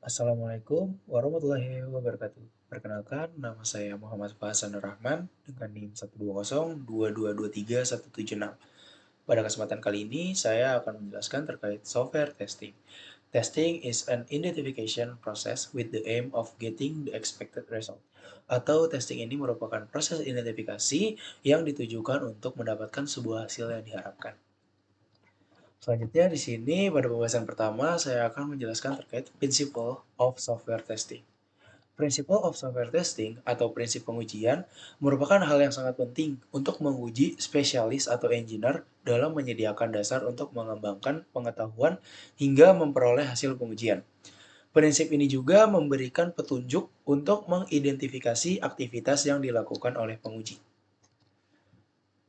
Assalamualaikum warahmatullahi wabarakatuh. Perkenalkan, nama saya Muhammad Fahasan Rahman dengan NIM 12022231176. Pada kesempatan kali ini, saya akan menjelaskan terkait software testing. Testing is an identification process with the aim of getting the expected result. Atau testing ini merupakan proses identifikasi yang ditujukan untuk mendapatkan sebuah hasil yang diharapkan. Selanjutnya di sini pada pembahasan pertama saya akan menjelaskan terkait principle of software testing. Principle of software testing atau prinsip pengujian merupakan hal yang sangat penting untuk menguji spesialis atau engineer dalam menyediakan dasar untuk mengembangkan pengetahuan hingga memperoleh hasil pengujian. Prinsip ini juga memberikan petunjuk untuk mengidentifikasi aktivitas yang dilakukan oleh penguji.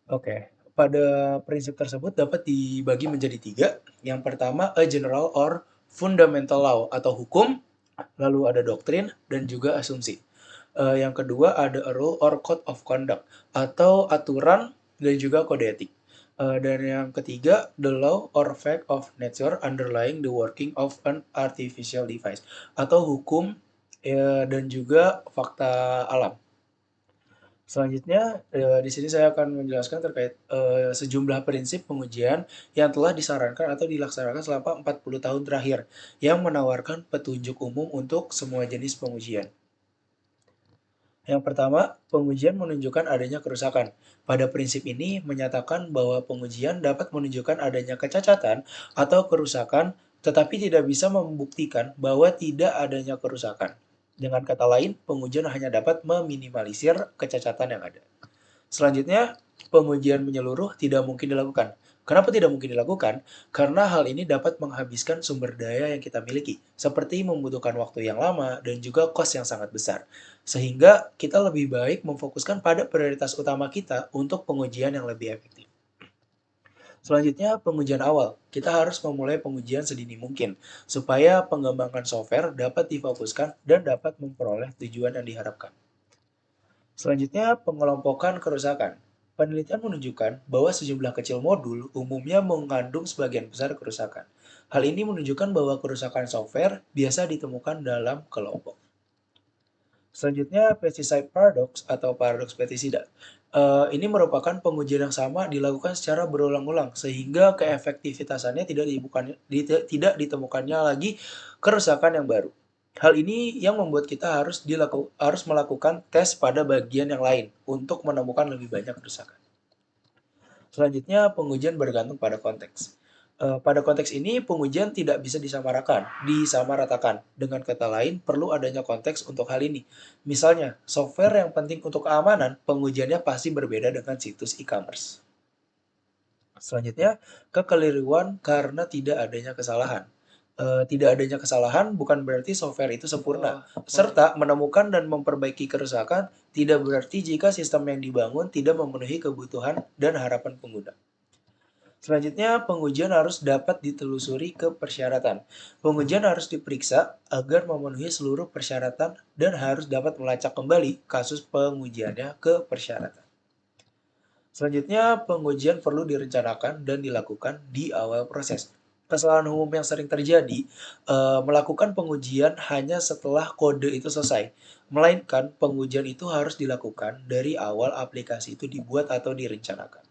Oke, pada prinsip tersebut dapat dibagi menjadi tiga. Yang pertama, a general or fundamental law atau hukum, lalu ada doktrin dan juga asumsi. Yang kedua ada a rule or code of conduct atau aturan dan juga kode etik. Dan yang ketiga, the law or fact of nature underlying the working of an artificial device atau hukum dan juga fakta alam. Selanjutnya, di sini saya akan menjelaskan terkait sejumlah prinsip pengujian yang telah disarankan atau dilaksanakan selama 40 tahun terakhir, yang menawarkan petunjuk umum untuk semua jenis pengujian. Yang pertama, pengujian menunjukkan adanya kerusakan. Pada prinsip ini menyatakan bahwa pengujian dapat menunjukkan adanya kecacatan atau kerusakan, tetapi tidak bisa membuktikan bahwa tidak adanya kerusakan. Dengan kata lain, pengujian hanya dapat meminimalisir kecacatan yang ada. Selanjutnya, pengujian menyeluruh tidak mungkin dilakukan. Kenapa tidak mungkin dilakukan? Karena hal ini dapat menghabiskan sumber daya yang kita miliki, seperti membutuhkan waktu yang lama dan juga kos yang sangat besar. Sehingga kita lebih baik memfokuskan pada prioritas utama kita untuk pengujian yang lebih efektif. Selanjutnya, pengujian awal. Kita harus memulai pengujian sedini mungkin, supaya pengembangan software dapat difokuskan dan dapat memperoleh tujuan yang diharapkan. Selanjutnya, pengelompokan kerusakan. Penelitian menunjukkan bahwa sejumlah kecil modul umumnya mengandung sebagian besar kerusakan. Hal ini menunjukkan bahwa kerusakan software biasa ditemukan dalam kelompok. Selanjutnya, pesticide paradox atau paradoks pestisida. Ini merupakan pengujian yang sama dilakukan secara berulang-ulang sehingga keefektivitasannya tidak ditemukannya lagi kerusakan yang baru. Hal ini yang membuat kita harus melakukan tes pada bagian yang lain untuk menemukan lebih banyak kerusakan. Selanjutnya, pengujian bergantung pada konteks. Pada konteks ini, pengujian tidak bisa disamaratakan. Dengan kata lain, perlu adanya konteks untuk hal ini. Misalnya, software yang penting untuk keamanan, pengujiannya pasti berbeda dengan situs e-commerce. Selanjutnya, kekeliruan karena tidak adanya kesalahan. Tidak adanya kesalahan bukan berarti software itu sempurna, serta menemukan dan memperbaiki kerusakan tidak berarti jika sistem yang dibangun tidak memenuhi kebutuhan dan harapan pengguna. Selanjutnya, pengujian harus dapat ditelusuri ke persyaratan. Pengujian harus diperiksa agar memenuhi seluruh persyaratan dan harus dapat melacak kembali kasus pengujiannya ke persyaratan. Selanjutnya, pengujian perlu direncanakan dan dilakukan di awal proses. Kesalahan umum yang sering terjadi, melakukan pengujian hanya setelah kode itu selesai. Melainkan, pengujian itu harus dilakukan dari awal aplikasi itu dibuat atau direncanakan.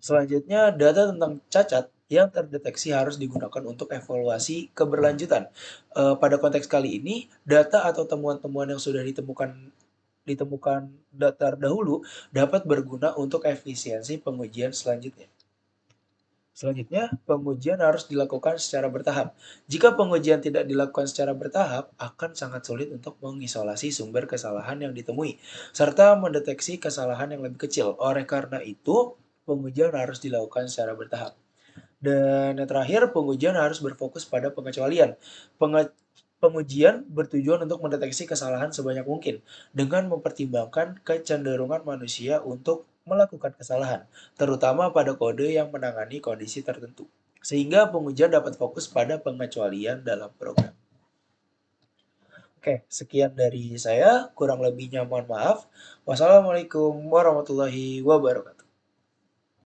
Selanjutnya, data tentang cacat yang terdeteksi harus digunakan untuk evaluasi keberlanjutan. Pada konteks kali ini, data atau temuan-temuan yang sudah ditemukan terdahulu dapat berguna untuk efisiensi pengujian selanjutnya. Selanjutnya, pengujian harus dilakukan secara bertahap. Jika pengujian tidak dilakukan secara bertahap, akan sangat sulit untuk mengisolasi sumber kesalahan yang ditemui, serta mendeteksi kesalahan yang lebih kecil. Oleh karena itu, pengujian harus dilakukan secara bertahap. Dan yang terakhir, pengujian harus berfokus pada pengecualian. Pengujian bertujuan untuk mendeteksi kesalahan sebanyak mungkin dengan mempertimbangkan kecenderungan manusia untuk melakukan kesalahan, terutama pada kode yang menangani kondisi tertentu. Sehingga pengujian dapat fokus pada pengecualian dalam program. Oke, sekian dari saya. Kurang lebihnya mohon maaf. Wassalamualaikum warahmatullahi wabarakatuh.